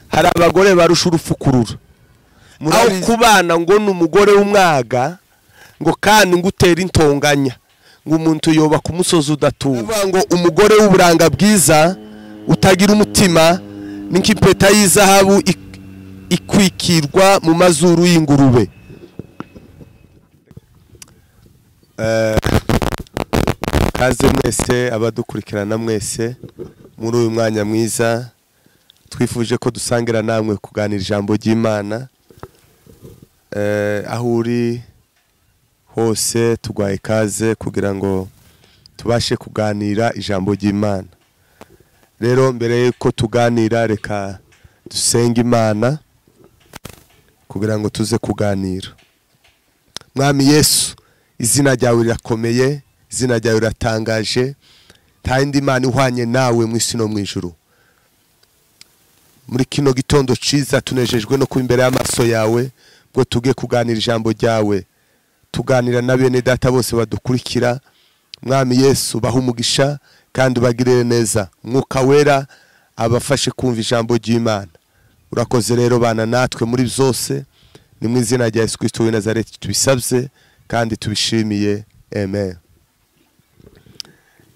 hari abagore barusha urufukurura aho kubana ngo n'umugore w'umwaga ngo kandi ngutera intonganya ngo umuntu yoba ku musozi udatuba ngo umugore w'uburanga bwiza utagira umutima n'impeta y'izahabu ikwikirwa mu mazuru y'ingurube. Kaze mwese abadukurikirana mwese muri uyu mwanya mwiza twifuje ko dusangira namwe kuganira ijambo ry'Imana. Aho uri hose tugwaye kaze kugira ngo tubashe kuganira ijambo ry'Imana. Rero mbere yuko tuganira reka dusenge Imana kugira ngo tuze kuganira. Mwami Yesu, izina ryawe rirakomeye, izina ryawe riratangaje, nta yindi Imana ihwanye nawe mu isi no mu ijuru. Muri kino gitondo ciza tunejejwe no kuba imbere y'amaso yawe ngo tuge kuganira ijambo ryawe, tuganira na bene data bose badukurikira. Mwami Yesu, baha umugisha kandi ubagirire neza, Mwuka Wera abafashe kumva ijambo ry'Imana. Urakoze rero bana natwe muri byose, ni mu izina rya Yesu Kristo w'i Nazareti tubisabye kandi tubishimiye, amen.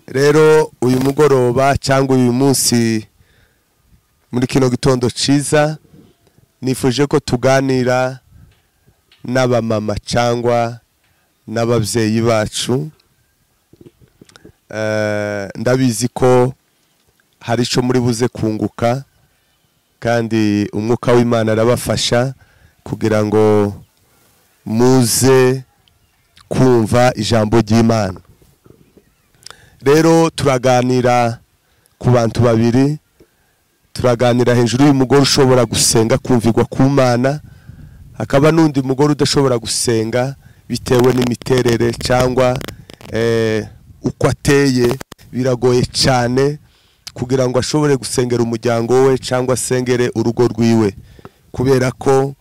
Rero uyu mugoroba cyangwa uyu munsi muri kino gitondo ciza nifuje ko tuganira n'abamama cyangwa n'ababyeyi bacu. Ndabizi ko hari ico muri buze kunguka kandi umwuka w'Imana arabafasha kugira ngo muze kumva ijambo ry'Imana. Rero turaganira ku bantu babiri, turaganira hejuru y'umugore ushobora gusenga kumvirwa ku Mana, hakaba n'undi mugore udashobora gusenga bitewe n'imiterere cyangwa uko ateye. Biragoye cyane kugira ngo ashobore gusengera umuryango we cyangwa asengere urugo rwiwe, kubera ko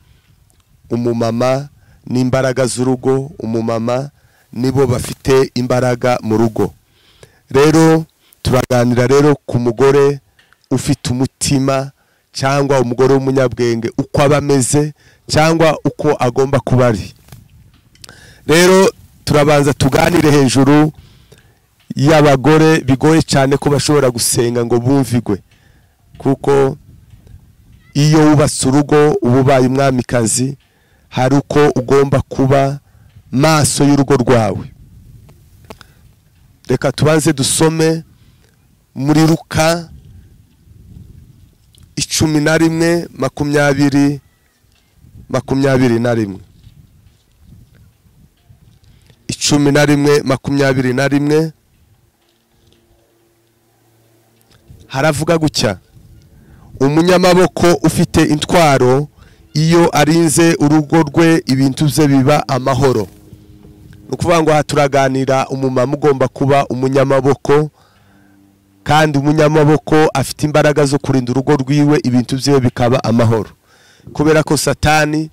umumama n'imbaraga z'urugo, umumama nibo bafite imbaraga mu rugo. Rero turaganira rero ku mugore ufite umutima cyangwa umugore w'umunyabwenge, uko aba ameze cyangwa uko agomba kuba ari. Rero turabanza tuganire hejuru y'abagore bigoye cyane ko bashobora gusenga ngo bumvigwe, kuko iyo wubatse urugo uba ubaye umwamikazi, hari uko ugomba kuba maso y'urugo rwawe. Reka tubanze dusome muri Luka 11:21. Haravuga gutya: umunyamaboko ufite intwaro iyo arinze urugo rwe ibintu bye biba amahoro. Nukuvuga ngo haturaganira umumama ugomba kuba umunyamaboko, kandi umunyamaboko afite imbaraga zo kurinda urugo rwiwe ibintu bye bikaba amahoro, kubera ko Satani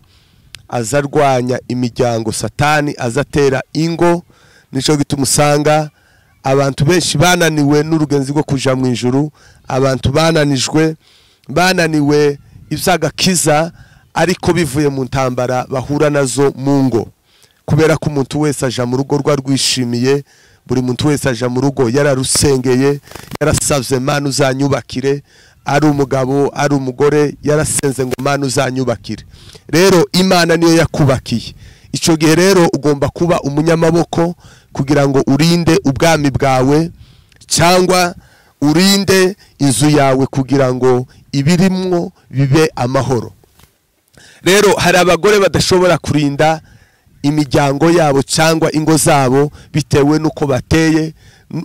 azarwanya imiryango, Satani azatera ingo. Nico gituma usanga abantu benshi bananiwe n'urugenzi rwo kuja mu ijuru, abantu bananiwe ivyagakiza, ariko bivuye mu ntambara bahura nazo mu ngo, kubera ko umuntu wese aja mu rugo rwishimiye. Buri muntu wese aja mu rugo yararusengeye, yarasavye Mana uzanyubakire, ari umugabo ari umugore yarasenze ngo Mana uzanyubakire. Rero Imana niyo yakubakiye. Ico gihe rero ugomba kuba umunyamaboko kugira ngo urinde ubwami bwawe cyangwa urinde inzu yawe kugira ngo ibirimwo bibe amahoro. Rero hari abagore badashobora kurinda imiryango yabo cyangwa ingo zabo bitewe nuko bateye,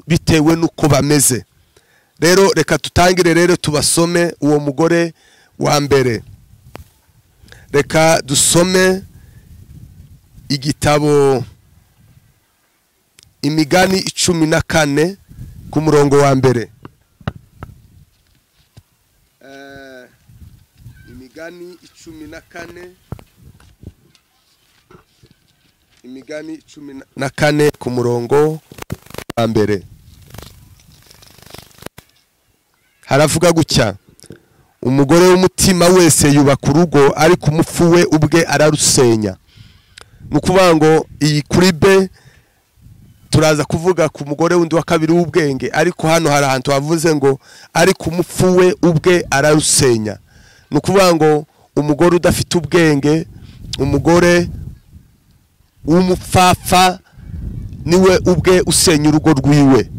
bitewe nuko bameze. Rero reka tutangire rero tubasome uwo mugore wa mbere. Reka dusome igitabo Imigani 14 ku murongo wa mbere. Imigani 14 ku murongo wa mbere. Haravuga gutya: umugore w'umutima wese yubaka urugo ariko umupfu we ubwe ararusenya. Nukuvuga ngo iyi kuri B turaza kuvuga ku mugore wundi wa kabiri w'ubwenge, ariko hano hari ahantu havuze ngo ariko umupfu we ubwe ararusenya. Nukuvuga ngo umugore udafite ubwenge, umugore w'umupfapfa niwe ubwe usenya urugo rwiwe.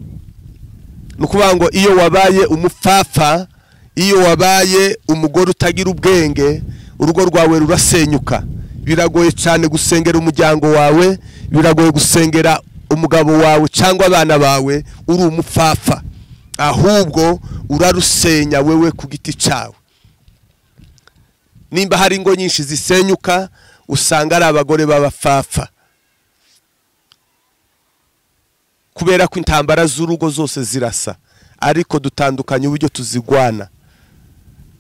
Nukuvuga ngo iyo wabaye umupfapfa, iyo wabaye umugore utagira ubwenge, urugo rwawe rurasenyuka. Biragoye cyane gusengera umuryango wawe, biragoye gusengera umugabo wawe cyangwa abana bawe uri umupfapfa, ahubwo urarusenya wewe ku giti cyawe. Nimba hari ingo nyinshi zisenyuka, usanga ari abagore b'abapfapfa, kubera ko intambara z'urugo zose zirasa, ariko dutandukanye uburyo tuzigwana.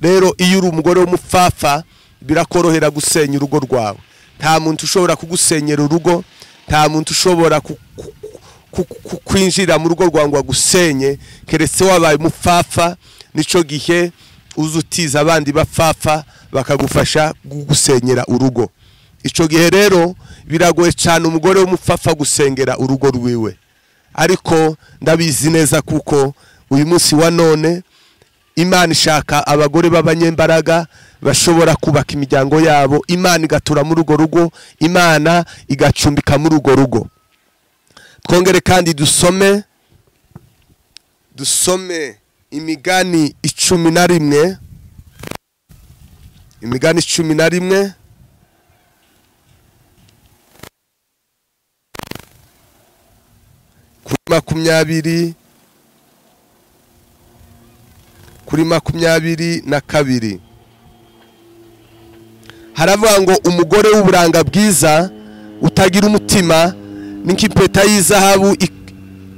Rero iyo uri umugore w'umupfapfa birakorohera gusenya urugo rwawe. Nta muntu ushobora kugusenyera urugo, nta muntu ushobora kwinjira mu rugo rwawe ngo agusenye, keretse wabaye umupfapfa. Nico gihe uzutiza abandi bapfapfa bakagufasha gusenyera urugo. Ico gihe rero biragoye cyane umugore w'umupfapfa gusengera urugo rwiwe. Ariko ndabizi neza kuko uyu munsi wa none Imana ishaka abagore b'abanyembaraga bashobora kubaka imiryango yabo, Imana igatura muri urwo rugo, Imana igacumbika muri urwo rugo. Twongere kandi dusome Imigani 11, Imigani 11 kuri 22 haravuga ngo umugore w'uburanga bwiza utagira umutima ni nk'impeta y'izahabu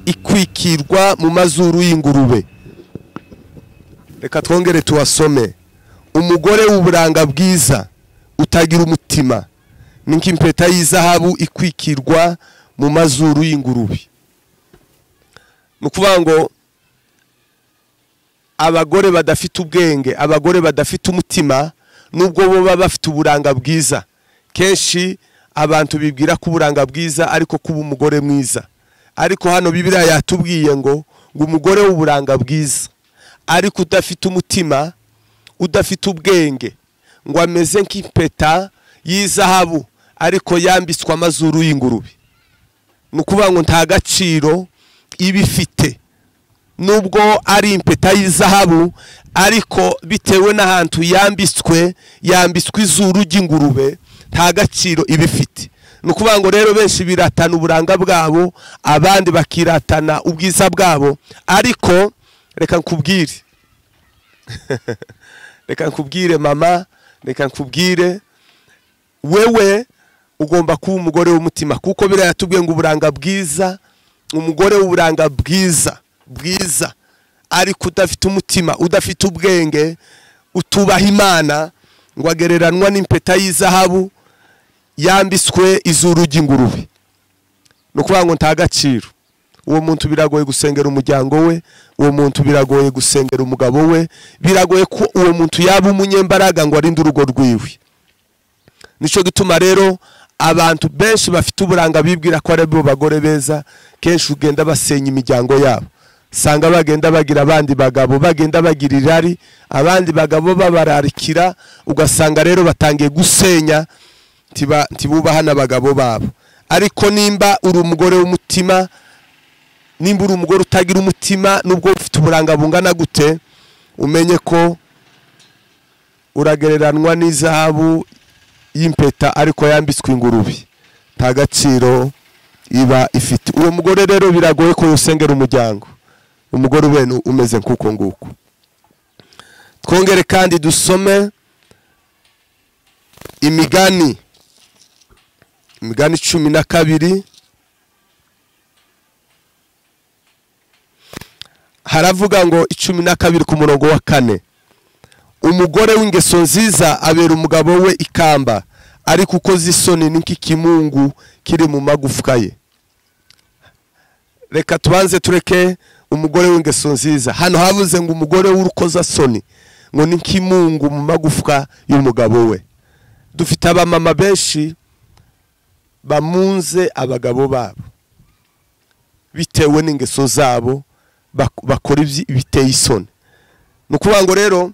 ikwikirwa mu mazuru y'ingurube. Reka twongere tuwasome. Umugore w'uburanga bwiza utagira umutima ni nk'impeta y'izahabu ikwikirwa mu mazuru y'ingurube. Nukuvuga ngo abagore badafite ubwenge, abagore badafite umutima, nubwo bo baba bafite uburanga bwiza, kenshi abantu bibwira ko uburanga bwiza ariko kuba umugore mwiza. Ariko hano Bibiliya yatubwiye ngo umugore w'uburanga bwiza ariko udafite umutima, udafite ubwenge, ngo ameze nk'impeta y'izahabu ariko yambitswe amazuru y'ingurube. Nukuvuga ngo nta gaciro ibifite, nubwo ari impeta y'izahabu, ariko bitewe n'ahantu yambitswe izuru ry'ingurube, nta gaciro ibifite. Nukuvuga ngo rero benshi biratana uburanga bwabo, abandi bakiratana ubwiza bwabo. Ariko reka nkubwire reka nkubwire mama, reka nkubwire wewe ugomba kuba umugore w'umutima, kuko birayatubwiye ngo uburanga bwiza, umugore w'uburanga bwiza ariko udafite umutima, udafite ubwenge, utubaha Imana, ngo agereranwa n'impeta y'izahabu yambitswe izuru ry'ingurube. Nukuvuga ngo nta gaciro. Uwo muntu biragoye gusengera umuryango we, uwo muntu biragoye gusengera umugabo we, biragoye ko uwo muntu yaba umunyembaraga ngo arinde urugo rwiwe. Nico gituma rero abantu benshi bafite uburanga bibwira ko ari bo bagore beza, kenshi ugenda basenya imiryango yabo. Sanga bagenda bagira abandi bagabo, bagenda bagira irari, abandi bagabo babararikira, ugasanga rero batangiye gusenya, tibubaha n'abagabo babo. Ariko nimba uri umugore w'umutima, nimba uri umugore utagira umutima, nubwo ufite uburanga bungana gute, umenye ko uragereranwa n'izahabu y'impeta ariko yambitswe ingurube, nta gaciro iba ifite. Uwo mugore rero biragoye ko usengera umuryango, umugore wenu umeze nkuko nguko. Twongere kandi dusome Imigani 12 haravuga ngo 12 ku murongo wa 4, umugore w'ingeso nziza abera umugabo we ikamba, ariko ukoze isoni n'ikimungu kiri mu magufwa ye. Reka tubanze tureke umugore w'ingeso nziza. Hano havuze ngo umugore w'urukoza soni, ngo ni nk'imungu mu magufwa y'umugabo we. Dufite abamama benshi bamunze abagabo babo bitewe n'ingeso zabo, bakora ibiteye isoni. Nukuvuga ngo rero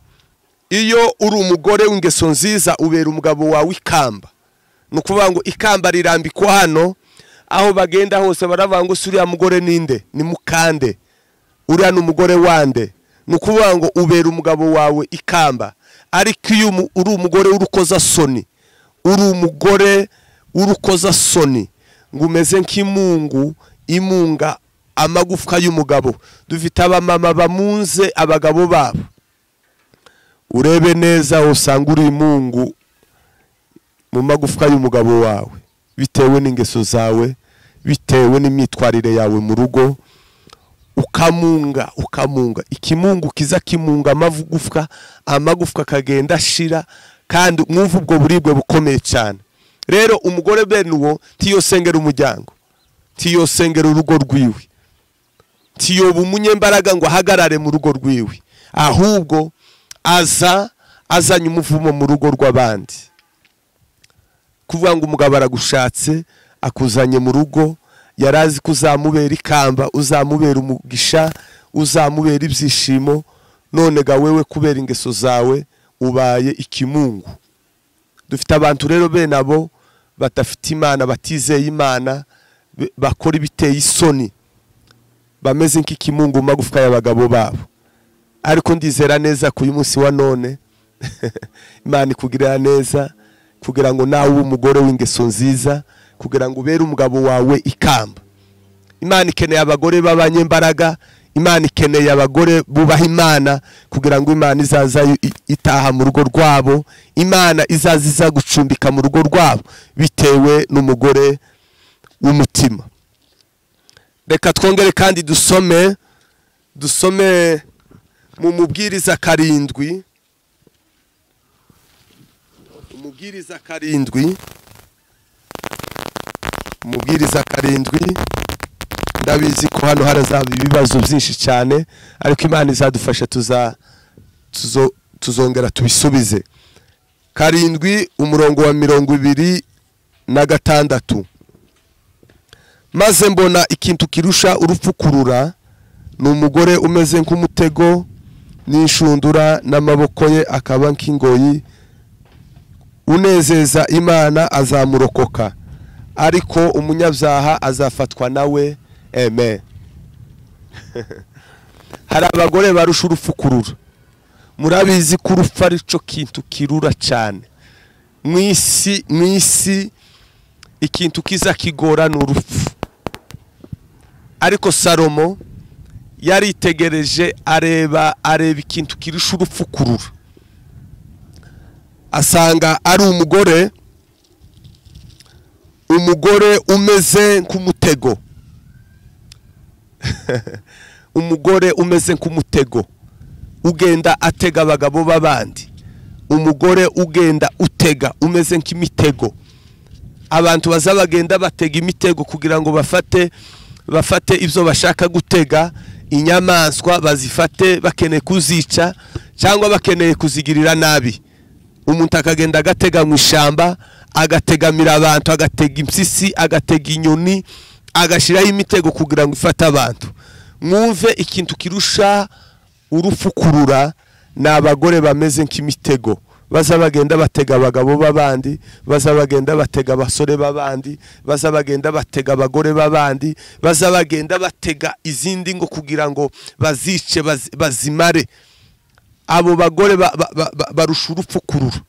iyo uri umugore w'ingeso nziza ubera umugabo wawe ikamba. Nukuvuga ngo ikamba rirambikwa hano, aho bagenda hose baravuga ngo suriya mugore ninde, ni mukande, uriya n'umugore wande. Nukuvuga ngo ubera umugabo wawe ikamba. Ariko iyo uri umugore urukoza soni, uri umugore urukoza soni, ngo umeze nk'imungu imunga amagufwa y'umugabo. Dufite abamama bamunze abagabo babo, urebe neza usanga uri imungu mu magufwa y'umugabo wawe, bitewe n'ingeso zawe, bitewe n'imyitwarire yawe mu rugo. Ukamunga ikimungu kiza kimunga amagufwa kagenda ashira, kandi mwumva ubwo buribwe bukomeye cyane. Rero umugore bene uwo tiyosengera umuryango, tiyosengera urugo rwiwe, tiyoba umunyembaraga ngo ahagarare mu rugo rwiwe, ahubwo azanye umuvumo mu rugo rw'abandi. Kuvuga ngo umugabo aragushatse akuzanye mu rugo, yarazi kuzamubera ikamba, uzamubera umugisha, uzamubera ibyishimo, none ga wewe kubera ingeso zawe ubaye ikimungu. Dufite abantu rero bene abo batafite Imana, batizeye Imana, bakora ibiteye isoni, bameze nk'ikimungu mu magufwa y'abagabo babo. Ariko ndizera neza ku uyu munsi wa none Imana ikugirira neza, kugira ngo nawe ube umugore w'ingeso nziza, kugira ngo ubere umugabo wawe ikamba. Imana ikeneye abagore b'abanyembaraga, Imana ikeneye abagore bubaha Imana, kugira ngo Imana izaza itaha mu rugo rwabo, Imana izaza gucumbika mu rugo rwabo, bitewe n'umugore w'umutima. Reka twongere kandi dusome mu Mubwiriza 7, Umubwiriza 7. Ndabizi ko hano harazaba ibibazo byinshi cyane, ariko Imana izadufasha tuzongera tubisubize. 7 umurongo wa 26. Maze mbona ikintu kirusha urupfu kurura, ni umugore umeze nk'umutego n'inshundura, n'amaboko ye akaba nk'ingoyi. Unezeza Imana azamurokoka, ariko umunyabyaha azafatwa nawe. Amen. Hari abagore barusha urupfu kurura. Murabizi ko urupfu ari cyo kintu kirura cyane mu isi. Ikintu kiza kigora ni urupfu. Ariko Salomo yaritegereje areba ikintu kirusha urupfu kurura, asanga ari umugore umeze nk'umutego. Umugore umeze nk'umutego ugenda atega abagabo b'abandi, umugore ugenda utega umeze nk'imitego. Abantu bazabagenda batega imitego kugira ngo bafate ibyo bashaka gutega, inyamaswa bazifate bakeneye kuzica cyangwa bakeneye kuzigirira nabi. Umuntu akagenda agatega mu ishyamba, agategamira abantu, agatega impyisi, agatega inyoni, agashiraho imitego kugira ngo ifate abantu. Mwumve ikintu kirusha urupfu kurura ni abagore bameze nk'imitego. Bazabagenda batega abagabo b'abandi, bazabagenda batega abasore b'abandi, bazabagenda batega abagore b'abandi, bazabagenda batega izindi ngo kugira ngo bazice bazimare. Abo bagore barusha urupfu kurura.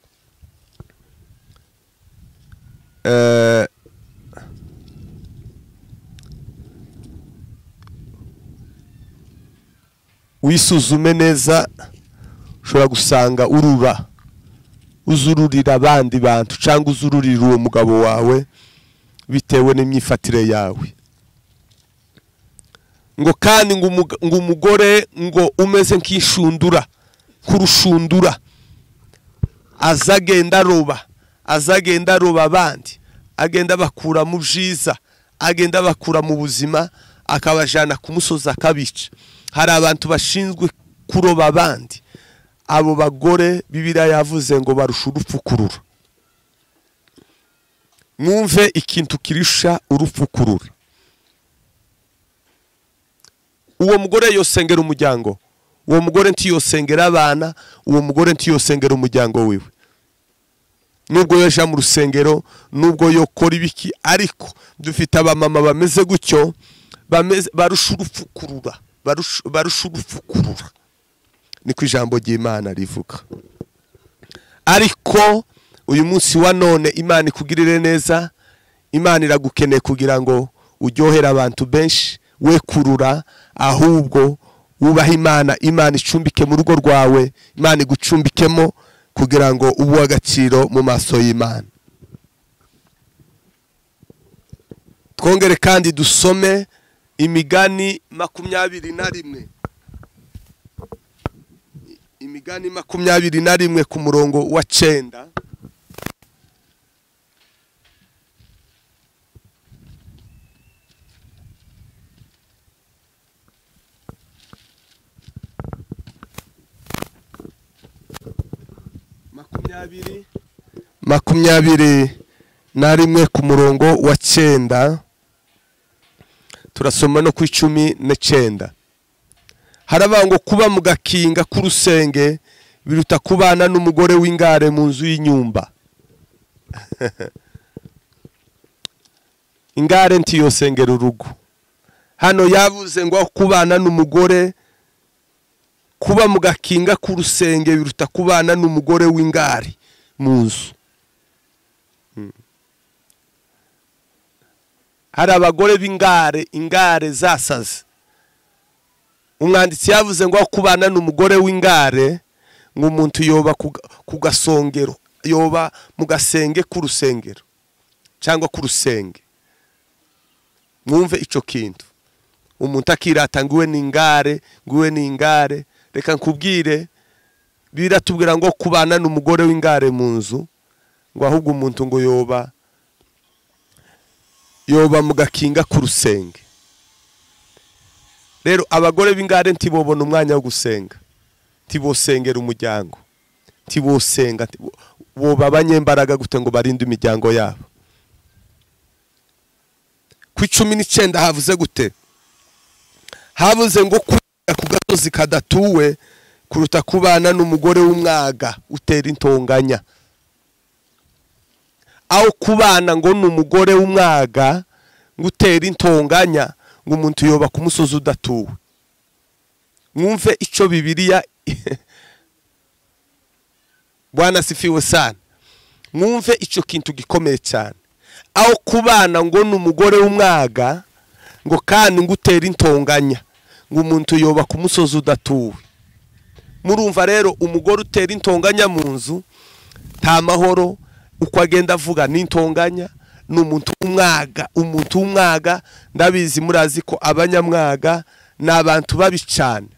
Wisuzume neza, ushobora gusanga uzururira abandi bantu cyangwa uzururira uwo mugabo wawe bitewe n'imyifatire yawe. Ngo kandi ngo umugore ngo umeze nk'inshundura, kurushundura, azagenda aroba abandi, agenda bakura mu byiza, agenda bakura mu buzima, akabajana ku musozi akabica. Hari abantu bashinzwe kuroba abandi, abo bagore Bibiliya yavuze ngo barusha urupfukurura. Mwumve ikintu kirisha urupfukurura. Uwo mugore yosengera umuryango, uwo mugore ntiyosengera abana, uwo mugore ntiyosengera umuryango wiwe. Nubwo yaje mu rusengero, nubwo yokora ibiki, ariko dufite abamama bameze gutyo, barusha urupfukurura, barusha urupfukurura. Niko ijambo ry'Imana rivuga. Ariko uyu munsi wa none Imana ikugirire neza, Imana iragukeneye kugira ngo uryohere abantu benshi, we kurura, ahubwo wubaha Imana, Imana icumbike mu rugo rwawe, Imana igucumbikemo kugira ngo ubu agaciro mu maso y'Imana. Twongere kandi dusome Imigani 21. Imigani 21 ku murongo wa 9. Makumyabiri na rimwe ku murongo wa 9. Turasoma no ku 19. Haravuga ngo kuba mu gakinga k'urusenge biruta kubana n'umugore w'ingare mu nzu y'inyumba. Ingare ntiyosengera urugo. Hano yavuze ngo kubana n'umugore, kuba mu gakinga k'urusenge biruta kubana n'umugore w'ingare mu nzu. Hari abagore b'ingare, ingare zasaze. Umwanditsi yavuze ngo kubana n'umugore w'ingare ngo umuntu yoba ku gasongero, yoba mu gasenge k'urusengero cyangwa k'urusenge. Mwumve ico kintu. Umuntu akirata nguwe n'ingare, nguwe n'ingare. Reka nkubwire, biratubwira ngo kubana n'umugore w'ingare mu nzu, ngo ahubwo umuntu ngo yoba mu gakinga k'urusenge. Rero abagore b'ingare ntibobona umwanya wo gusenga, ntibosengera umuryango, ntibosenga, boba abanyembaraga gute ngo barinde imiryango yabo. Ku 19 havuze gute? Havuze ngo kujya ku gasozi kadatuwe kuruta kubana n'umugore w'umwaga utera intonganya. Aho kubana ngo n'umugore w'umwaga ngutera intonganya, ngo umuntu yoba ku musozi udatuwe. Mwumve ico Bibiliya Bwana sifiwe sana. Mwumve ico kintu gikomeye cyane. Aho kubana ngo n'umugore w'umwaga ngo kandi ngutera intonganya, ngo umuntu yoba ku musozi udatuwe. Murumva rero umugore utera intonganya mu nzu nta mahoro, uko agenda avuga n'intonganya, n'umuntu w'umwaga. Umuntu w'umwaga ndabizi murazi ko abanyamwaga n'abantu babi cyane,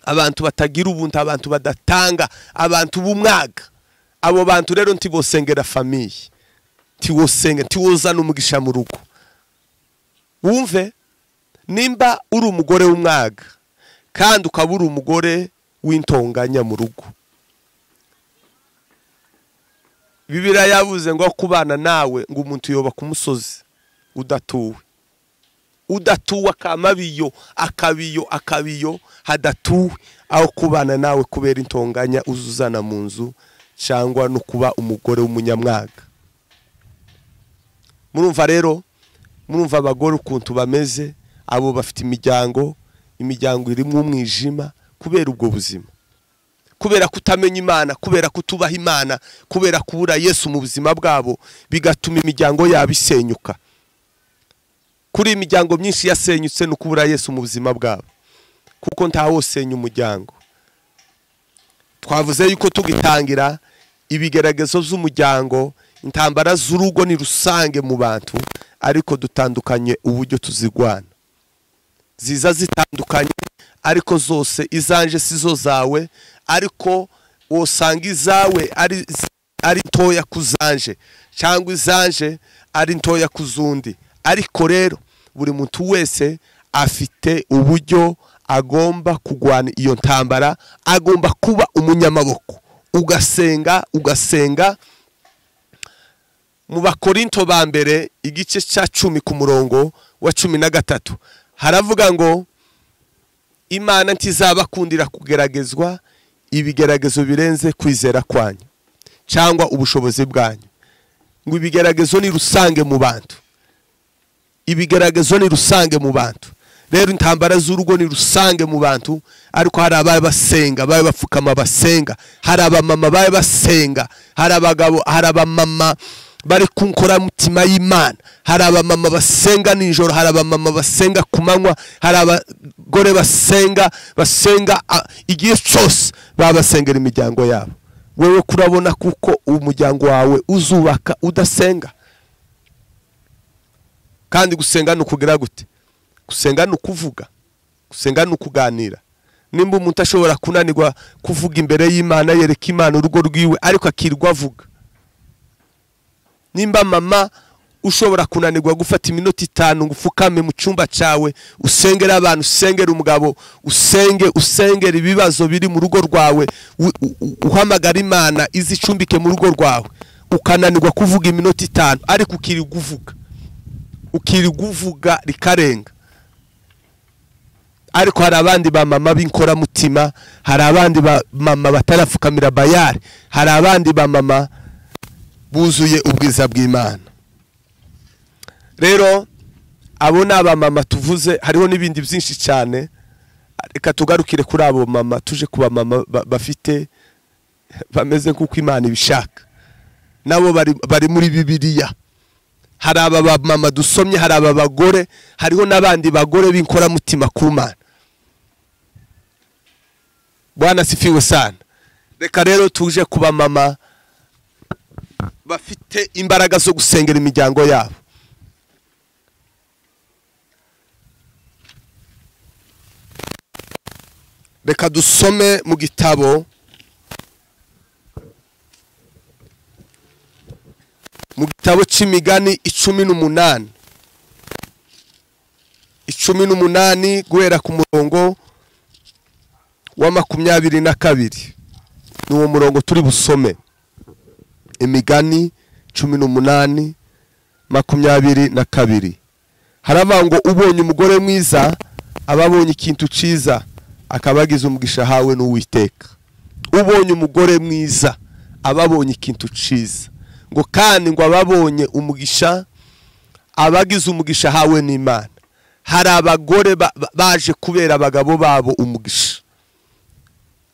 abantu batagira ubuntu, abantu badatanga, abantu b'umwaga. Abo bantu rero ntibosengera famiye, ntiwozana umugisha mu rugo. Wumve, nimba uri umugore w'umwaga kandi ukaba uri umugore w'intonganya mu rugo, Bibiliya yavuze ngo kubana nawe ngo umuntu yoba ku musozi udatuwe. Udatuwe akabiyo hadatuwe, aho kubana nawe kubera intonganya uzuzana mu nzu cyangwa no kuba umugore w'umunyamwaga. Murumva rero, murumva abagore ukuntu bameze, abo bafite imiryango irimo umwijima kubera ubwo buzima, kubera kutamenya Imana, kubera kutubaha Imana, kubera kubura Yesu mu buzima bwabo, bigatuma imiryango yabo isenyuka. Kuri imiryango myinshi yasenyutse no kubura Yesu mu buzima bwabo, kuko ntawo senya umuryango. Twavuze yuko tugitangira ibigeragezo z'umuryango, intambara z'urugo ni rusange mu bantu, ariko dutandukanye uburyo tuzigwana. Ziza zitandukanye, ariko zose izanje sizo zawe, ariko wosanga izawe ari ntoya kuzanje, cyangwa izanje ari ntoya kuzundi. Ariko rero buri muntu wese afite uburyo agomba kugwana iyo ntambara, agomba kuba umunyamaboko. Ugasenga mu Bakorinto ba mbere igice cya 10 ku murongo wa 13 haravuga ngo Imana ntizabakundira kugeragezwa ibigeragezo birenze kwizera kwanyu cyangwa ubushobozi bwanyu, ngo ibigeragezo ni rusange mu bantu. Ibigeragezo ni rusange mu bantu. Rero intambara z'urugo ni rusange mu bantu, ariko hari abaye basenga, baye bapfukama basenga, hari abamama baye basenga, hari abagabo, hari abamama bari kunkora mutima y'Imana, hari abamama basenga nijoro, hari abamama basenga kumanywa, hari abagore basenga igihe cyose babasengera imiryango yabo. Wewe kurabona kuko umuryango wawe uzubaka udasenga? Kandi gusenga nukugira gute? Gusenga nukuvuga, gusenga nukuganira. Nimba umuntu ashobora kunanirwa kuvuga imbere y'Imana, yereka Imana urugo rwiwe ariko akirwa avuga. Nimba mama ushobora kunanirwa gufata iminota 5 ngufukame mu cyumba cyawe, usengera abantu, usengera umugabo, usengera ibibazo biri mu rugo rwawe, uhamagara Imana izicumbike mu rugo rwawe, ukananirwa kuvuga iminota 5 ariko ukiri kuvuga rikarenga. Ariko hari abandi ba mama binkora mutima, hari abandi ba mama batarafukamira Bayali, hari abandi ba mama buzuye ubwiza bw'Imana. Rero abo naba mama tuvuze, hariho n'ibindi byinshi cyane. Reka tugarukire kuri abo mama, tuje kuba mama bafite bameze nk'uko Imana ibishaka. Nabo bari muri Bibiliya. Hari aba mama dusomye, hari aba bagore, hariho n'abandi bagore binkora mutima ku Mana. Bwana sifiwe sana. Reka rero tuje kuba mama bafite imbaraga zo gusengera imiryango yabo. Reka dusome mu gitabo c'Imigani 18 guhera ku murongo wa 22. Nuwo murongo turi busome. Imigani 18:22. Haravuga ngo ubonye umugore mwiza ababonye ikintu ciza, akabagiza umugisha hawe n'Uwiteka. Ubonye umugore mwiza ababonye ikintu ciza, ngo kandi ngo ababonye umugisha abagize umugisha hawe n'Imana. Hari abagore baje kubera abagabo babo umugisha.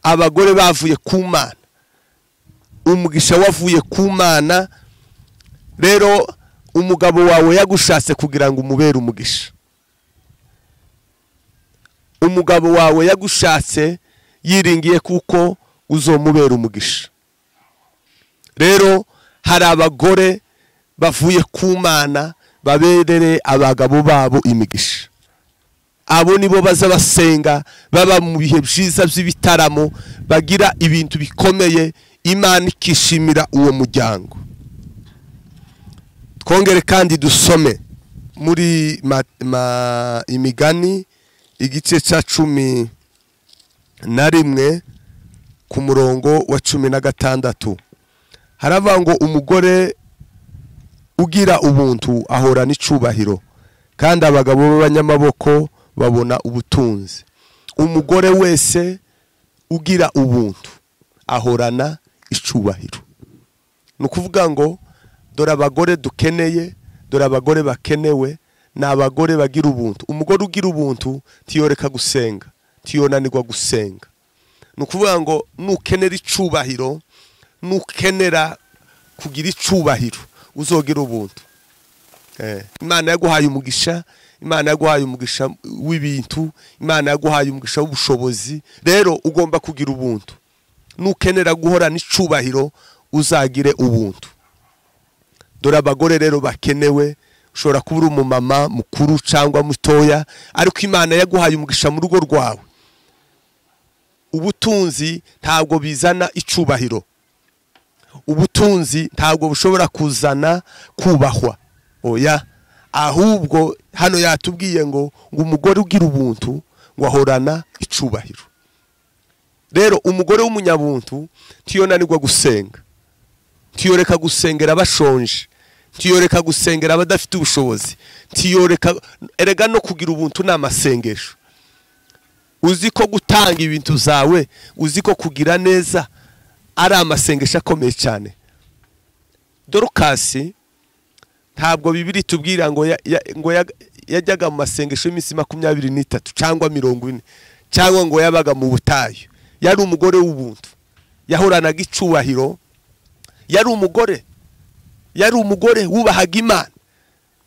Abagore bavuye ku Mana, umugisha wavuye ku Mana. Rero umugabo wawe yagushatse kugira ngo umubere umugisha. Umugabo wawe yagushatse yiringiye kuko uzomubera umugisha. Rero hari abagore bavuye ku Mana baberere abagabo babo imigisha. Abo nibo baza basenga, baba mu bihe byiza by'ibitaramo, bagira ibintu bikomeye, Imana ikishimira uwo muryango. Twongere kandi dusome muri Imigani igice cya 11 ku murongo wa 16. Haravuga ngo umugore ugira ubuntu ahorana icubahiro, kandi abagabo b'abanyamaboko babona ubutunzi. Umugore wese ugira ubuntu ahorana icubahiro. Nukuvuga ngo dore abagore dukeneye, dore abagore bakenewe, na abagore bagira ubuntu. Umugore ugira ubuntu tiyoreka gusenga, tiyonanirwa gusenga. Nukuvuga ngo nukenera icubahiro, nukenera kugira icubahiro, uzogira ubuntu. Imana yaguhaye umugisha, Imana yaguhaye umugisha w'ibintu, Imana yaguhaye umugisha w'ubushobozi. Rero ugomba kugira ubuntu. Nukenera guhorana icubahiro, uzagire ubuntu. Dore abagore rero bakenewe. Ushobora kuba uri umumama mukuru cyangwa mutoya, ariko Imana yaguhaye umugisha mu rugo rwawe. Ubutunzi ntabwo bizana icubahiro. Ubutunzi ntabwo bushobora kuzana kubahwa. Oya, ahubwo hano yatubwiye ngo umugore ugira ubuntu ngo ahorana icubahiro. Rero umugore w'umunyabuntu ntiyonanirwa gusenga, ntiyoreka gusengera abashonje, ntiyoreka gusengera abadafite ubushobozi, ntiyoreka erega no kugira ubuntu n'amasengesho. Uzi ko gutanga ibintu zawe, uzi ko kugira neza ari amasengesho akomeye cyane. Dorukasi ntabwo Bibiri tubwira ngo yajyaga mu masengesho y'iminsi 23 cyangwa 40 cyangwa ngo yabaga mu butayu. Yari umugore w'ubuntu, yahoranaga icubahiro, yari umugore wubahaga Imana,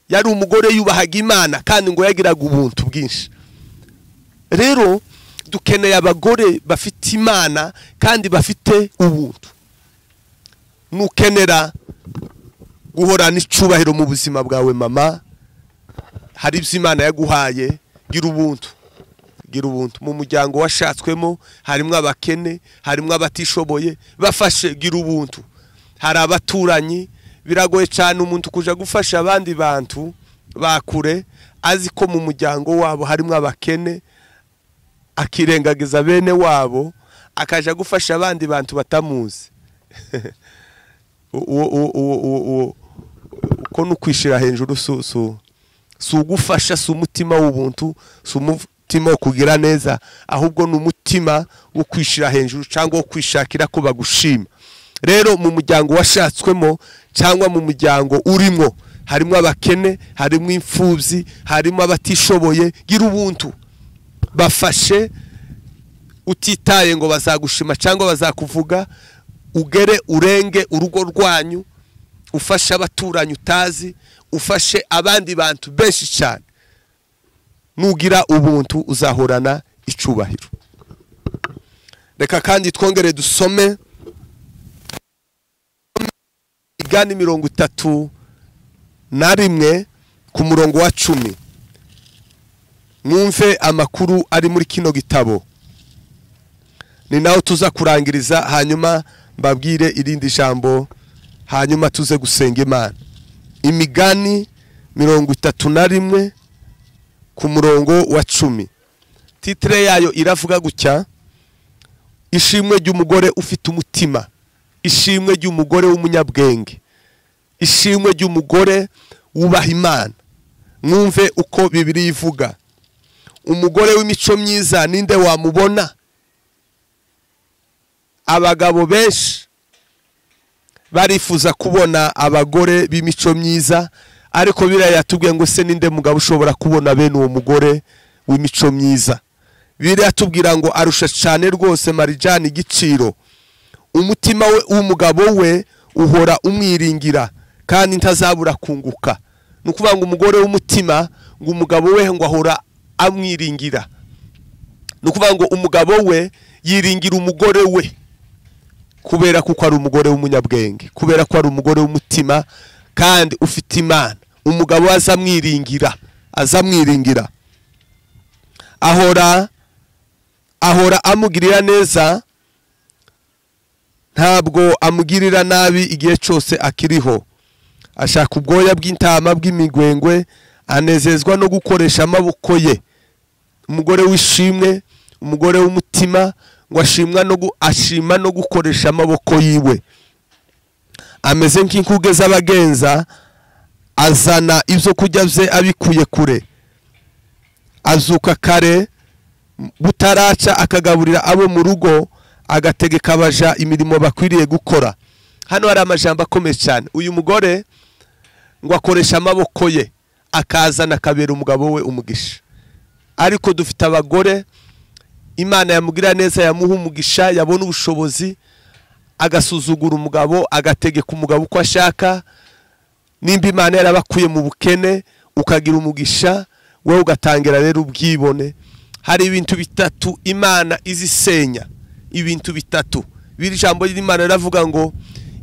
yari umugore yubahaga Imana kandi ngo yagiraga ubuntu bwinshi. Rero dukeneye abagore bafite Imana kandi bafite ubuntu. Nukenera guhorana icubahiro mu buzima bwawe mama, hari ibyo Imana yaguhaye, gira ubuntu. Mu muryango washatswemo harimo abakene, harimo abatishoboye, bafashe gira ubuntu. Hari abaturanyi, biragoye cyane umuntu kuja gufasha abandi bantu bakure azi ko mu muryango wabo harimo abakene, akirengagiza bene wabo akaja gufasha abandi bantu batamuzi. Uko nukwishira hejuru su ugufasha, su umutima w'ubuntu, su umutima wo kugira neza, ahubwo n'umutima wo kwishira hejuru cyangwa wo kwishakira ko bagushima. Rero mu muryango washatswemo cyangwa mu muryango urimo harimo abakene, harimo imfubyi, harimo abatishoboye, gira ubuntu. Bafashe utitaye ngo bazagushima cyangwa bazakuvuga, ugere urenge urugo rwanyu, ufashe abaturanyi utazi, ufashe abandi bantu benshi cyane. Nugira ubuntu uzahorana icubahiro. Reka kandi twongere dusome Imigani 31 ku murongo wa 10. Mwumve amakuru ari muri kino gitabo, ni naho tuza kurangiriza, hanyuma mbabwire irindi jambo, hanyuma tuze gusenga Imana. Imigani 31 ku murongo wa 10. Titre yayo iravuga gutya: ishimwe ry'umugore ufite umutima, ishimwe ry'umugore w'umunyabwenge, ishimwe ry'umugore wubaha Imana. Mwumve uko Bibiri ivuga. Umugore w'imico myiza ninde wamubona? Abagabo benshi barifuza kubona abagore b'imico myiza, ariko Bibiliya yatubwiye ngo se ninde mugabo ushobora kubona bene uwo mugore w'imico myiza? Bibiliya yatubwira ngo arusha cyane rwose marijani igiciro, umutima we w'umugabo we uhora umwiringira kandi ntazabura kunguka. Nukuvuga ngo umugore w'umutima, ngo umugabo we ngo ahora amwiringira. Nukuvuga ngo umugabo we yiringira umugore we kubera kuko ari umugore w'umunyabwenge, kubera ko ari umugore w'umutima kandi ufite Imana. Umugabo azamwiringira, ahora amugirira neza, ntabwo amugirira nabi igihe cyose akiriho. Ashaka ubwoya bw'intama bw'imigwengwe, anezezwa no gukoresha amaboko ye. Umugore w'ishimwe, umugore w'umutima, ngo ashima no gukoresha amaboko yiwe. Ameze nk'inkuge z'abagenza, azana ibyo kurya bye abikuye kure. Azuka kare butaraca akagaburira abo mu rugo, agategeka abaja imirimo bakwiriye gukora. Hano hari amajambo akomeye cyane. Uyu mugore ngo akoresha amaboko ye, akazana akabera umugabo we umugisha. Ariko dufite abagore Imana yamugira neza, yamuha umugisha, yabona ubushobozi, agasuzugura umugabo, agategeka umugabo uko ashaka. Nimba Imana yarabakuye mu bukene ukagira umugisha, wewe ugatangira rero ubwibone. Hari ibintu bitatu Imana izisenya, ibintu bitatu. Biri jambo ry'Imana riravuga ngo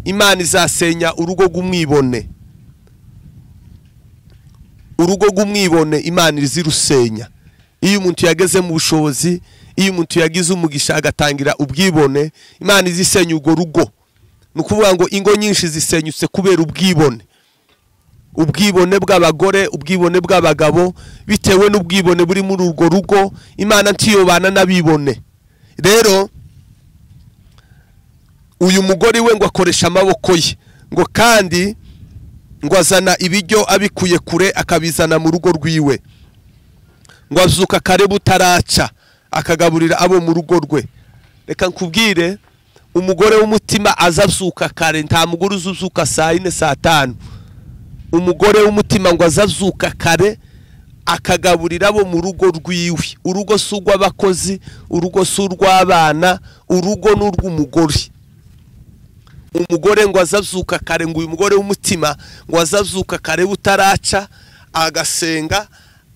Imana izasenya urugo rw'umwibone. Urugo rw'umwibone Imana izirusenya. Iyo umuntu yageze mu bushobozi, iyo umuntu yagize umugisha agatangira ubwibone, Imana izisenya urwo rugo. Nukuvuga ngo ingo nyinshi zisenyutse kubera ubwibone. ubwibone bw'abagore, ubwibone bw'abagabo, bitewe n'ubwibone buri muri urwo rugo. Imana ntiyobana n'abibone. Rero uyu mugore we ngo akoresha amaboko ye, ngo kandi ngo azana ibiryo abikuye kure akabizana mu rugo rwiwe, ngo azuka kare butaraca akagaburira abo mu rugo rwe. Reka nkubwire, umugore w'umutima azazuka kare, nta mugore uzuka saa 4 saa 5. Umugore w'umutima ngo azazuka kare akagaburira abo mu rugo rwiwe. Urugo si urw'abakozi, urugo si urw'abana, urugo ni urw'umugore. Umugore ngo azazuka kare, ngo uyu mugore w'umutima ngo azazuka kare butaraca agasenga,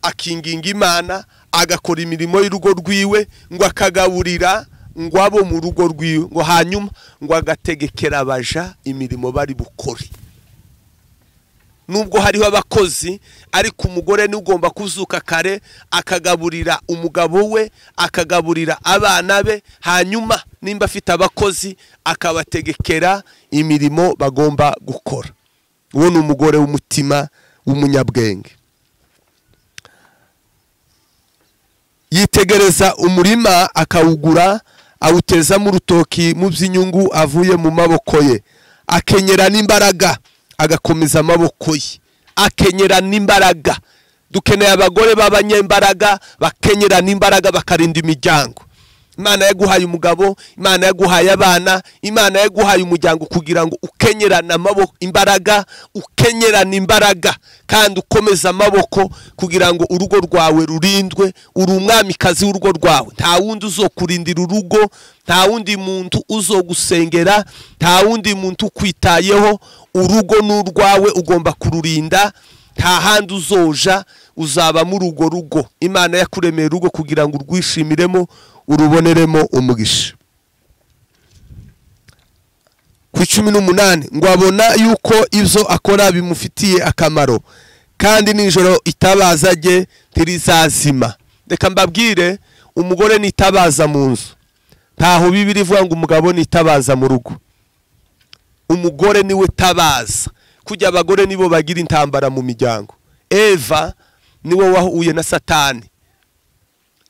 akinginga Imana, agakora imirimo y'urugo rwiwe, ngo akagaburira ngo abo mu rugo rwiwe, ngo hanyuma ngo agategekera abaja imirimo bari bukore. Nubwo hariho abakozi, ariko umugore ni ugomba kuzuka kare akagaburira umugabo we, akagaburira abana be, hanyuma nimba afite abakozi akabategekera imirimo bagomba gukora. Uwo ni umugore w'umutima w'umunyabwenge. Yitegereza umurima akawugura, awuteza mu rutoki mu by'inyungu avuye mu maboko ye, akenyera n'imbaraga agakomeza amaboko ye. Akenyera n'imbaraga. Dukeneye abagore b'abanyembaraga, bakenyera n'imbaraga bakarinda imiryango. Imana yaguhaye umugabo, Imana yaguhaye abana, Imana yaguhaye umuryango kugira ngo ukenyerane amaboko, imbaraga, ukenyerane imbaraga kandi ukomeza amaboko kugira ngo urugo rwawe rurindwe. Uri umwamikazi w'urugo rwawe, nta wundi uzokurindira urugo, nta wundi muntu uzogusengera, nta wundi muntu ukwitayeho. Urugo n'urwawe ugomba kururinda, nta handi uzoja, uzaba muri urwo rugo. Imana yakuremeye urugo kugira ngo urwishimiremo, uruboneremo umugisha. Ku 18 ngo abona yuko ibyo akora bimufitiye akamaro, kandi nijoro itabaza rye ntirizazima. Reka mbabwire, umugore nitabaza mu nzu. Ntaho Bibiri ivuga ngo umugabo nitabaza mu rugo. Umugore niwe tabaza. Kujya abagore nibo bagira intambara mu miryango. Eva niwe wahuye na Satani.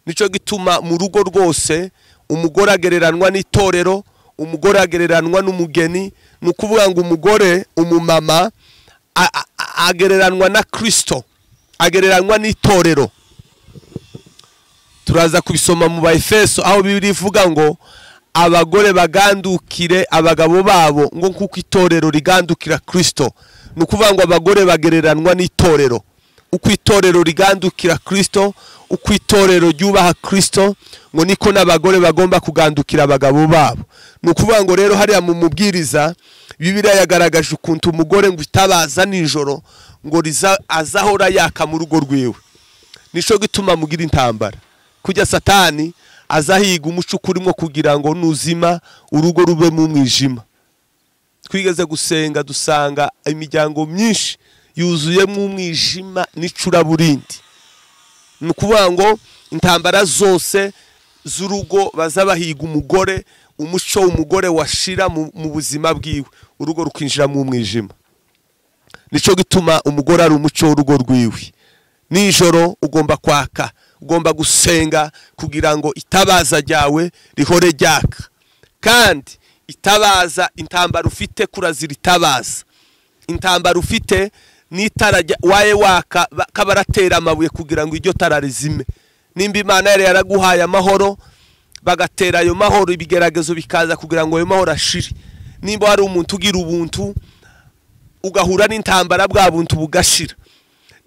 Nico gituma mu rugo rwose umugore agereranwa n'itorero, umugore agereranwa n'umugeni. Nukuvuga ngo umugore, umumama agereranwa na Kristo, agereranwa n'itorero. Turaza kubisoma mu Baefeso aho Bibiri ivuga ngo abagore bagandukire abagabo babo ngo kuko itorero rigandukira Kristo. Nukuvuga ngo abagore bagereranwa n'itorero. Uko itorero rigandukira Kristo, uko itorero ryubaha Kristo, ngo niko n'abagore bagomba kugandukira abagabo babo. Nukuvuga ngo rero hariya mu mubwiriza Bibiliya yagaragaje ukuntu umugore ngo itabaza nijoro ngo azahora yaka mu rugo rwiwe. Nico gituma mugira intambara. Kujya Satani azahiga umuco kurimo kugira ngo nuzima urugo rube mu mwijima. Twigeze gusenga dusanga imiryango myinshi yuzuye mu mwijima n'icuraburindi. Nukuvuga ngo intambara zose z'urugo bazabahiga umugore, umuco w'umugore washira mu buzima bwiwe, urugo rukinjira mu mwijima. Nico gituma umugore ari umuco w'urugo rwiwe. Nijoro ugomba kwaka, ugomba gusenga kugira ngo itabaza ryawe rihore ryaka. Kandi itabaza, intambara ufite kurazira itabaza. Intambara ufite n'itara waye waka kabaratera amabuye kugira ngo iryo tara rizime. Nimba Imana yari yaraguhaye amahoro, bagatera ayo mahoro, ibigeragezo bikaza kugira ngo ayo mahoro ashire. Nimba hari umuntu ugira ubuntu ugahura n'intambara, bwa buntu bugashira.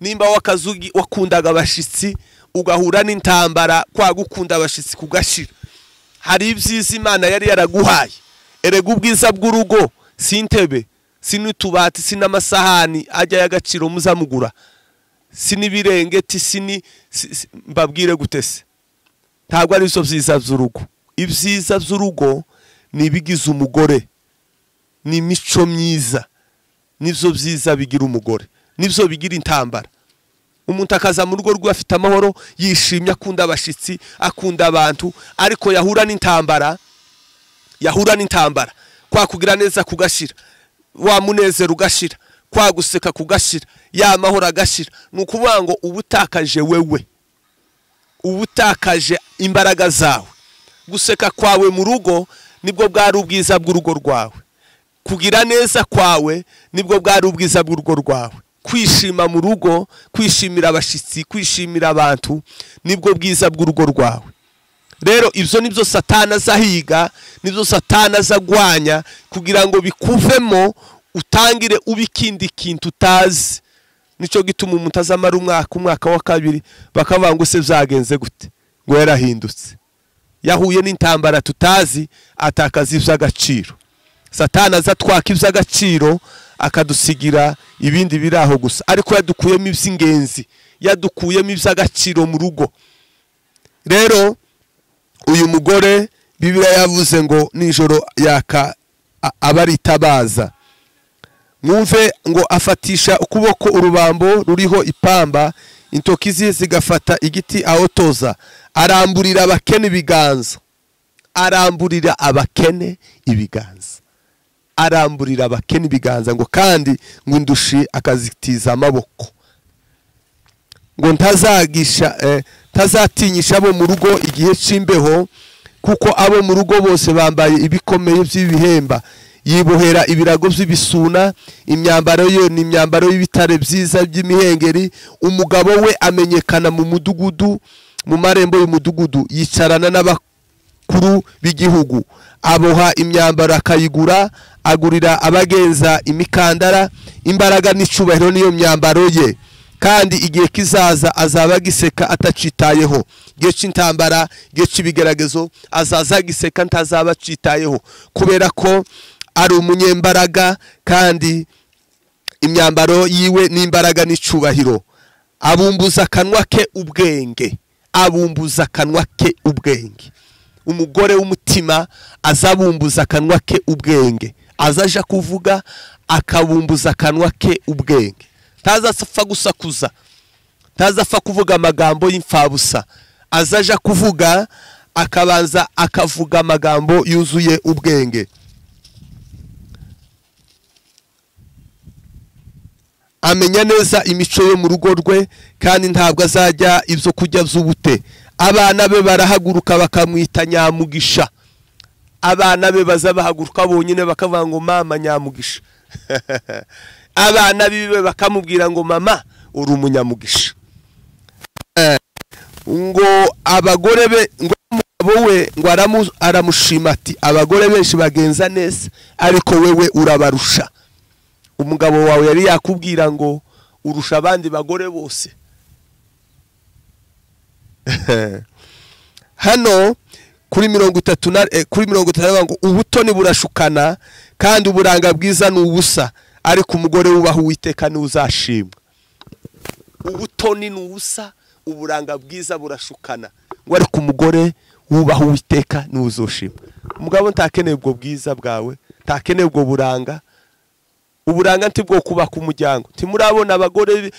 Nimba wakazugi wakundaga abashitsi ugahura n'intambara, kwa gukunda abashitsi kugashira. Hari ibyiza Imana yari yaraguhaye. Erega ubwiza bw'urugo sintebe, sinutubati, sinamasahani ajya y'agaciro muzamugura, sinibirengeti, mbabwire gutese. Ntabwo ari byo byiza by'urugo. Ibyiza by'urugo ni ibigize umugore, ni imico myiza, nivyo byiza bigira umugore, nivyo bigira intambara. Umuntu akaza mu rugo rwe afite amahoro, yishimye, akunda abashitsi, akunda abantu, ariko yahura n'intambara, kwa kugira neza kugashira, wa munezero ugashira, kwaguseka kugashira ya mahoro agashira nukuvuga ngo ubutakaje wewe ubutakaje imbaraga zawe guseka kwawe mu rugo nibwo bwari ubwiza bw'urugo rwawe kugira neza kwawe nibwo bwari ubwiza bw'urugo rwawe kwishima mu rugo kwishimira abashitsi kwishimira abantu nibwo bwiza bw'urugo rwawe rero ivyo nibyo Satana zahiga nibyo Satana zagwanya kugira ngo bikuvemo utangire ubikindi kintu utazi nico gituma umuntu azamara umwaka wa kabiri bakavuga ngo se vyagenze gute ngo yarahindutse yahuye n'intambara tutazi atakaza ivy'agaciro Satana zatwaka ivy'agaciro akadusigira ibindi biraho gusa ariko yadukuyemo ivy'ingenzi yadukuyemo ivy'agaciro mu rugo rero uyu mugore Bibiliya yavuze ngo nijoro yaka abaritabaza mwumve ngo afatisha ukuboko urubambo ruriho ipamba intoki ze zigafata igiti ahotoza aramburira abakene ibiganza aramburira abakene ibiganza aramburira abakene ibiganza ngo kandi ngo indushi akazitiza amaboko ngo ntazatinyisha abo mu rugo igihe c'imbeho kuko abo mu rugo bose bambaye ibikomeye by'ibihemba yibohera ibirago by'ibisuna imyambaro yo ni imyambaro y'ibitare byiza by'imihengeri umugabo we amenyekana mu mudugudu mu marembo y'umudugudu yicarana n'abakuru b'igihugu aboha imyambaro akayigura agurira abagenza imikandara imbaraga n'icubahiro niyo myambaro ye kandi igihe kizaza azaba giseka atacitayeho gihe c'intambara gihe c'ibigeragezo azaza giseka ntazaba citayeho kubera ko ari umunyembaraga kandi imyambaro yiwe n'imbaraga n'icubahiro abumbuza akanwa ke ubwenge abumbuza akanwa ke ubwenge umugore w'umutima azabumbuza akanwa ke ubwenge azaja kuvuga akabumbuza akanwa ke ubwenge tazapfa gusakuza tazapfa kuvuga amagambo y'imfabusa azaja kuvuga akabanza akavuga amagambo yuzuye ubwenge amenya neza imico yo mu rugo rwe kandi ntabwo azajya ibyo kujya by'ubute abana be barahaguruka bakamwita Nyamugisha abana be bazabahaguruka bonyine bakavuga ngo mama Nyamugisha abana bibe bakamubwira ngo mama uri umunyamugisha ngo abagore be ngo umugabo we ngo aramushima ati abagore benshi bagenza neza ariko wewe urabarusha umugabo wawe yari yakubwira ngo urusha abandi bagore bose hano kuri 30 ngo ubutoni burashukana kandi uburanga bwiza n'ubusa ariko umugore wubaha Uwiteka ni uzashimwa ubutoni n'ubusa uburanga bwiza burashukana ngo ariko umugore wubaha Uwiteka ni uzoshimwa umugabo ntakeneye ubwo bwiza bwawe ntakeneye ubwo buranga uburanga ntibwo kubaka umuryango timurabona abagore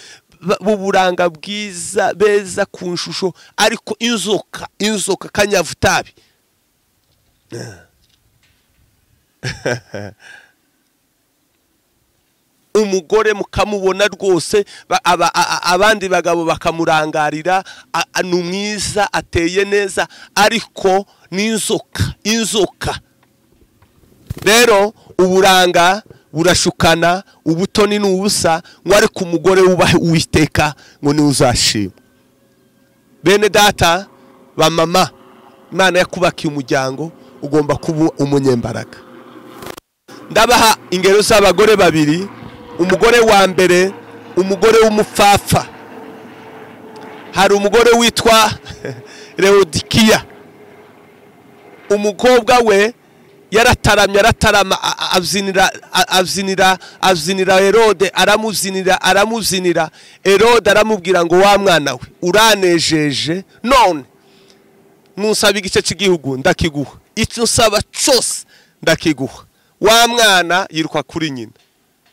b'uburanga bwiza beza ku nshusho ariko inzoka kanyavutabi umugore mukamubona rwose abandi bagabo bakamurangarira numwiza ateye neza ariko n'inzoka rero uburanga burashukana ubutoni n'ubusa ngo ariko umugore wubahe Uwiteka ngo ni uzashima bene data ba mama Imana yakubakiye umuryango ugomba kuba umunyembaraga ndabaha ingero z'abagore babiri umugore wa mbere umugore w'umupfapfa hari umugore witwa Leodikiya umukobwa we aratarama abyinira Herode aramuzinira Herode aramubwira ngo wa mwana we uranejeje none nusaba igice cy'igihugu ndakiguha icyo usaba cyose ndakiguha wa mwana yiruka kuri nyina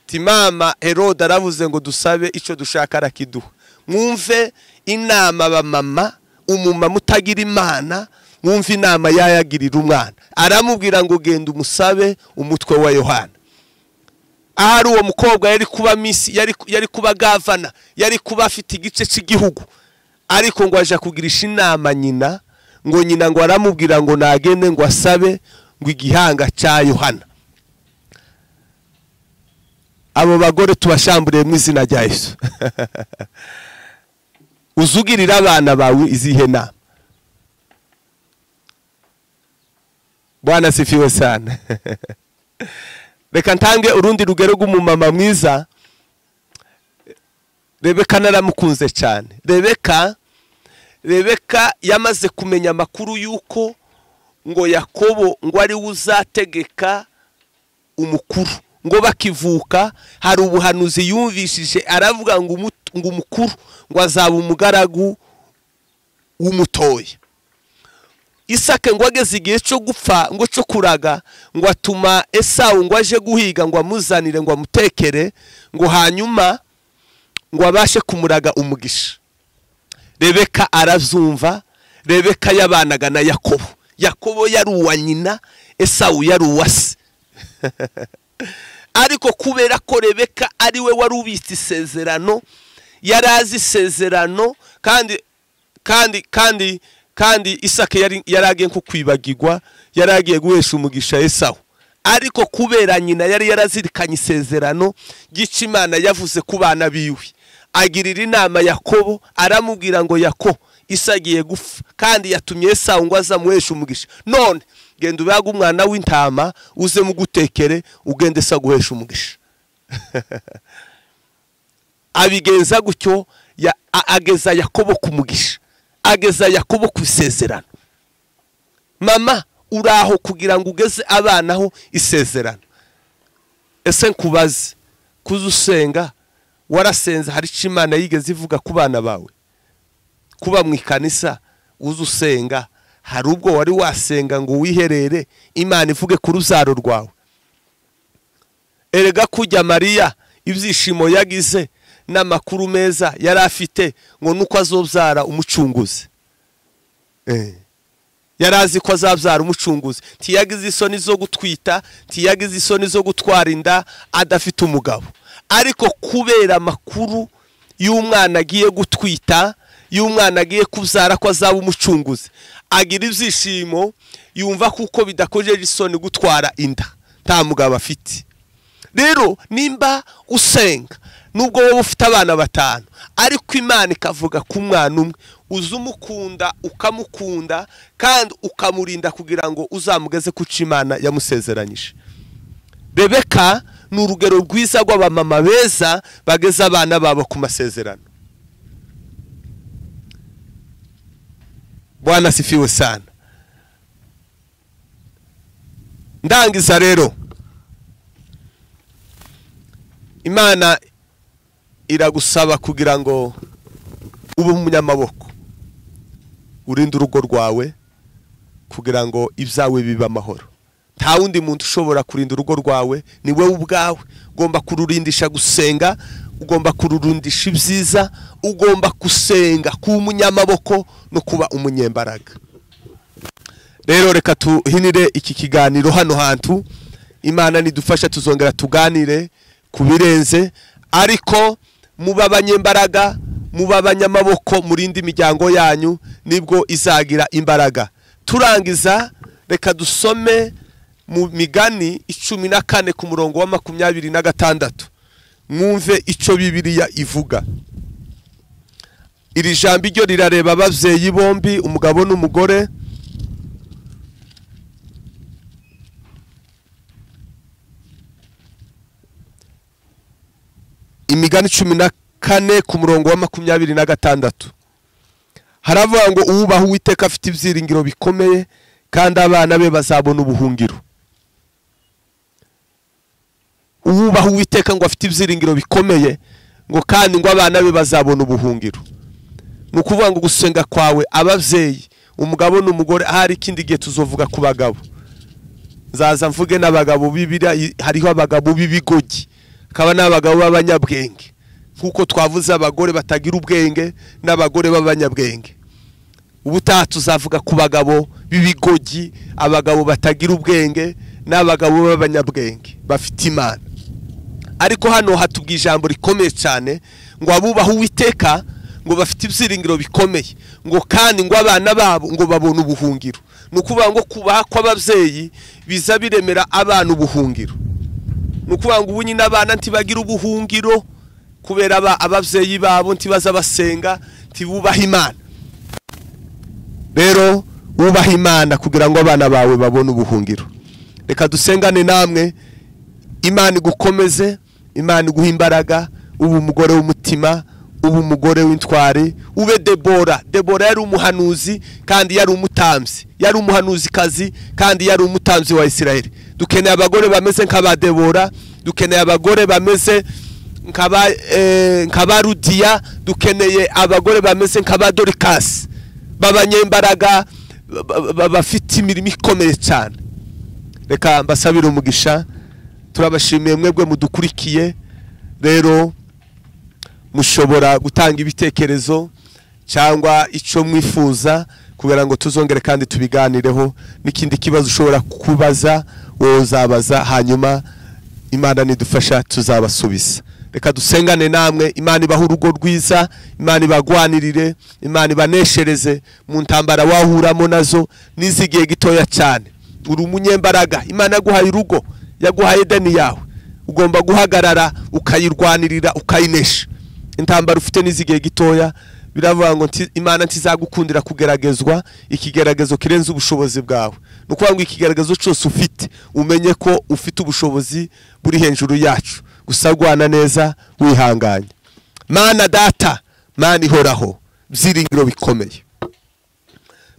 ti mama Herode aravuze ngo dusabe icyo dushaka arakiduha mwumve inama ba mama umumama utagira Imana mwumve inama yayagirira umwana aramubwira ngo genda umusabe umutwe wa Yohana ahari uwo mukobwa yari kuba misi, yari kuba gavana, yari kuba afite igice cy'igihugu, ariko ngo aje kugirisha inama nyina, ngo nyina ngo aramubwira ngo nagende ngo asabe ngo igihanga cya Yohana. Abo bagore tubashamburiye mu izina rya Yesu. Uzugirira abana bawe izihe nama. Bwana sifiwe sana. Reka ntange urundi rugero rw'umumama mwiza. Rebeka naramukunze cyane. Rebeka yamaze kumenya amakuru yuko ngo Yakobo ngo ari uzategeka umukuru, ngo bakivuka hari ubuhanuzi yumvishije, aravuga ngo umukuru ngo azaba umugaragu w'umutoya. Isaka ngo ageze igihe cyo gupfa, ngo cyo kuraga, ngo atuma Esawu ngo aje guhiga, ngo amuzanire ngo amutekere, ngo hanyuma ngo abashe kumuraga umugisha. Rebeka arazumva. Rebeka yabanaga na Yakobo. Yakobo yari uwa nyina, Esawu yari uwa se. Ariko kubera ko Rebeka ari we wari ubitse isezerano, yarazi isezerano, kandi Isaka yaragiye nko kwibagirwa, yaragiye guhesha umugisha Esawu. Ariko kubera nyina yari yarazirikanye isezerano gica Imana yavuze ku bana biwe, agirira inama Yakobo, aramubwira ngo Yakobo isagiye gufa, kandi yatumye Esawu ngo azamuhesha umugisha. None genda ubaga umwana w'intama uze mugutekere, ugende se guhesha umugisha. Abigenza gutyo, ageza Yakobo ku mugisha, ageza Yakobo ku isezerano. Mama uraho kugira ngo ugeze abana aho isezerano. Ese nkubaze, kuzusenga warasenze hari icyo Imana yigeze ivuga ku bana bawe? Kuba mu ikanisa uzusenga, hari ubwo wari wasenga ngo wiherere Imana ivuge ku ruzaro rwawe? Erega kujya Mariya ibyishimo yagize n'amakuru meza yari afite ngo nuko azobyara umucunguzi. Yarazi ko azabyara umucunguzi. Tiyagize isoni zo gutwita, tiyagize isoni zo gutwara inda adafite umugabo. Ariko kubera amakuru y'umwana agiye gutwita, y'umwana agiye kubyara ko azaba umucunguzi, agira ibyishimo, yumva kuko bidakojeje isoni gutwara inda, nta mugabo afite. Rero nimba usenga, nubwo wowe ufite abana 5, ariko Imana ikavuga ku mwana umwe, uzumukunda ukamukunda kandi ukamurinda kugira ngo uzamugeze ku Imana yamusezeranyije. Rebeka ni urugero rwiza rw'abamama beza bageza abana babo ku masezerano. Bwana sifiwe sana. Ndangiza rero, Imana iragusaba kugira ngo ube umunyamaboko, urinde urugo rwawe kugira ngo ibyawe bibe amahoro. Nta wundi muntu ushobora kurinda urugo rwawe, ni wowe ubwawe. Ugomba kururindisha gusenga, ugomba kururundisha ibyiza, ugomba gusenga, kuba umunyamaboko no kuba umunyembaraga. Rero reka tuhinire iki kiganiro hano hantu. Imana nidufasha tuzongera tuganire kubirenze, ariko muba abanyembaraga, muba abanyamaboko, murindi imiryango yanyu, nibwo izagira imbaraga. Turangiza reka dusome mu Migani 14 ku murongo wa 26. Mwumve icyo Bibiliya ivuga. Iri jambo iryo rirareba abavyeyi bombi, umugabo n'umugore. Imigani 14 ku murongo wa 26. Haravuga ngo uwubaha Uwiteka afite ibyiringiro bikomeye, kandi abana be bazabona ubuhungiro. Uwubaha Uwiteka ngo afite ibyiringiro bikomeye, ngo kandi ngo abana be bazabona ubuhungiro. Nukuvuga ngo gusenga kwawe, abavyeyi, umugabo n'umugore, hari ikindi gihe tuzovuga ku bagabo. Zaza mvuge n'abagabo bibira, hariho abagabo bibigogi, kaba n'abagabo b'abanyabwenge. Kuko twavuze abagore batagira ubwenge n'abagore b'abanyabwenge. Ubutaha tuzavuga ku bagabo bibigogi, abagabo batagira ubwenge n'abagabo b'abanyabwenge bafite Imana. ariko hano hatubwiye ijambo rikomeye cyane ngo abubaha Uwiteka ngo bafite ibyiringiro bikomeye, ngo kandi ngo abana babo ngo babone ubuhungiro. Nukuvuga ngo kubaha kw'abavyeyi biza biremera abana ubuhungiro. Nukuvuga ngo ubu nyine abana ntibagira ubuhungiro kubera abavyeyi babo ntibaza basenga, ntibubaha Imana. Rero ubaha Imana kugira ngo abana bawe babone ubuhungiro. Reka dusengane namwe, Imana igukomeze, Imana iguha imbaraga, ubu umugore w'umutima, ubu umugore w'intwari, ube Debora. Debora yari umuhanuzi kandi yari umutambyi, yari umuhanuzi kazi kandi yari umutambyi wa Isirayeli. Dukeneye abagore bameze nk'aba Debora, dukeneye abagore bameze nk'aba Rudiya, dukeneye abagore bameze nk'aba Dorikasi, babanyembaraga, bafite imirimo ikomeye cyane. Reka mbasabire umugisha, turabashimiye mwebwe mudukurikiye. Rero mushobora gutanga ibitekerezo cyangwa icyo mwifuza kugira ngo tuzongere kandi tubiganireho. N'ikindi kibazo ushobora kubaza wowe uzabaza, hanyuma Imana nidufasha tuzabasubiza. Reka dusengane namwe. Imana ibaha urugo rwiza, Imana ibagwanirire, Imana ibaneshereze mu ntambara wahuramo nazo n'izigiye gitoya cyane. Uri umunyembaraga, Imana yaguhaye urugo, yaguhaye Edeni yawe, ugomba guhagarara ukayirwanirira ukayinesha. Intambara ufite n'izigiye gitoya, biravuga ngo Imana ntizagukundira kugeragezwa ikigeragezo kirenze ubushobozi bwawe. Nukuvuga ngo ikigeragezo cyose ufite umenye ko ufite ubushobozi buri hejuru yacu, gusa gwana neza wihanganye. Mana Data, Mana ihoraho, byiringiro bikomeye,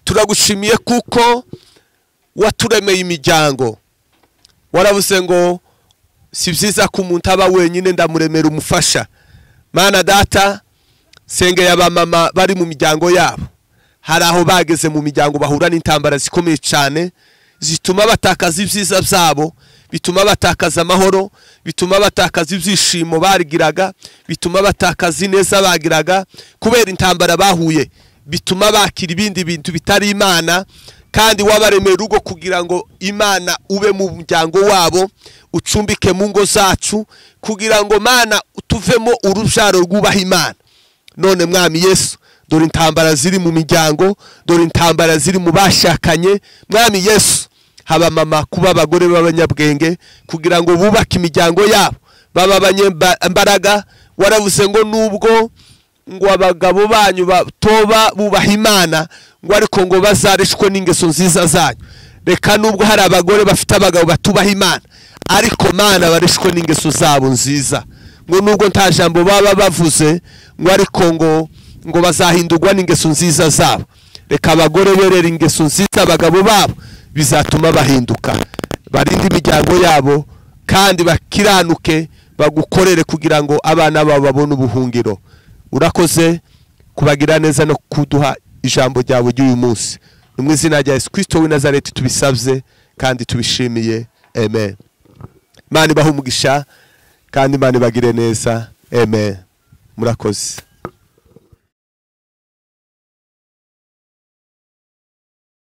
turagushimiye kuko waturemeye imiryango. Waravuze ngo si byiza ko umuntu aba wenyine, ndamuremera umufasha. Mana Data, sengeye abamama bari mu miryango yabo, hari aho bageze mu miryango bahura n'intambara zikomeye cyane zituma batakaza ibyiza byabo, bituma batakaza amahoro, bituma batakaza ibyishimo barigiraga, bituma batakaza ineza bagiraga kubera intambara bahuye, bituma bakira ibindi bintu bitari Imana. Kandi wabaremera urugo kugira ngo Imana ube mu muryango wabo, ucumbike mu ngo zacu kugira ngo Mana tuvemo urubyaro rwubaha Imana. None Mwami Yesu, dore intambara ziri mu miryango, dore intambara ziri mu bashakanye. Mwami Yesu, haba mama kuba abagore b'abanyabwenge kugira ngo bubake imiryango yabo, baba abanyembaraga. Waravuze ngo nubwo ngo abagabo banyu batoba bubaha Imana, ngo ariko ngo bazarishwe n'ingeso nziza zanyu. Reka nubwo hari abagore bafite abagabo batubaha Imana, ariko Mana barishwe n'ingeso zabo nziza. Ngo nubwo nta jambo baba bavuze, ngo ariko ngo bazahindurwa n'ingeso nziza zabo. Reka abagore berera ingeso nziza abagabo babo, bizatuma bahinduka, barinde imiryango yabo kandi bakiranuke, bagukorere kugira ngo abana babo babone ubuhungiro. Urakoze kubagira neza no kuduha ijambo ryawe ry'uyu munsi. Mu izina rya Yesu Kristo w'i Nazareti tubisabye kandi tubishimiye. Amen. Imana ibahe umugisha kandi Imana ibagire neza. Amen. Murakoze.